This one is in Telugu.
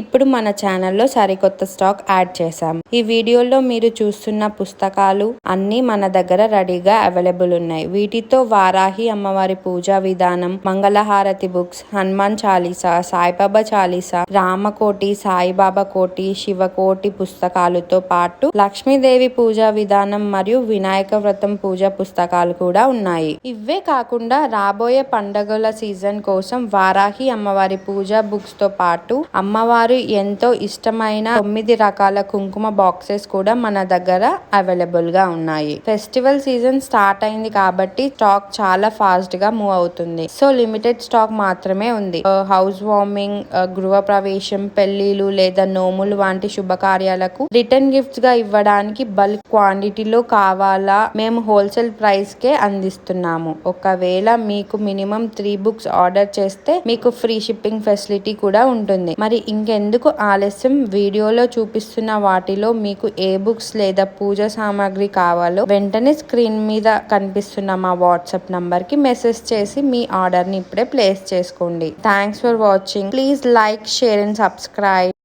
ఇప్పుడు మన ఛానల్లో సరికొత్త స్టాక్ యాడ్ చేశాం. ఈ వీడియోలో మీరు చూస్తున్న పుస్తకాలు అన్నీ మన దగ్గర రెడీగా అవైలబుల్ ఉన్నాయి. వీటితో వారాహి అమ్మవారి పూజా విధానం, మంగళహారతి బుక్స్, హనుమాన్ చాలీసా, సాయిబాబా చాలీసా, రామకోటి, సాయిబాబా కోటి, శివకోటి పుస్తకాలతో పాటు లక్ష్మీదేవి పూజా విధానం మరియు వినాయక వ్రతం పూజా పుస్తకాలు కూడా ఉన్నాయి. ఇవే కాకుండా రాబోయే పండుగల సీజన్ కోసం వారాహి అమ్మవారి పూజా బుక్స్ తో పాటు అమ్మవారు ఎంతో ఇష్టమైన 9 రకాల కుంకుమ బాక్సెస్ కూడా మన దగ్గర అవైలబుల్ గా ఉన్నాయి. ఫెస్టివల్ సీజన్ స్టార్ట్ అయింది కాబట్టి స్టాక్ చాలా ఫాస్ట్ గా మూవ్ అవుతుంది. సో లిమిటెడ్ స్టాక్ మాత్రమే ఉంది. హౌస్ వార్మింగ్, గృహ ప్రవేశం, పెళ్లిలు లేదా నోములు వంటి శుభకార్యాలకు రిటర్న్ గిఫ్ట్స్ గా ఇవ్వడానికి బల్క్ క్వాంటిటీలో కావాలా మేము హోల్సేల్ ప్రైస్ కే అందిస్తున్నాము. ఒకవేళ మీకు మినిమం 3 బుక్స్ ఆర్డర్ చేస్తే మీకు ఫ్రీ షిప్పింగ్ ఫెసిలిటీ కూడా ఉంటుంది. మరి ఇంకెందుకు ఆలస్యం, వీడియోలో చూపిస్తున్న వాటిలో మీకు ఏ బుక్స్ లేదా పూజ సామాగ్రి కావాలో వెంటనే స్క్రీన్ మీద కనిపిస్తున్న మా వాట్సాప్ నంబర్ కి మెసేజ్ చేసి మీ ఆర్డర్ ని ఇప్పుడే ప్లేస్ చేసుకోండి. Thanks for watching. Please like, share and subscribe.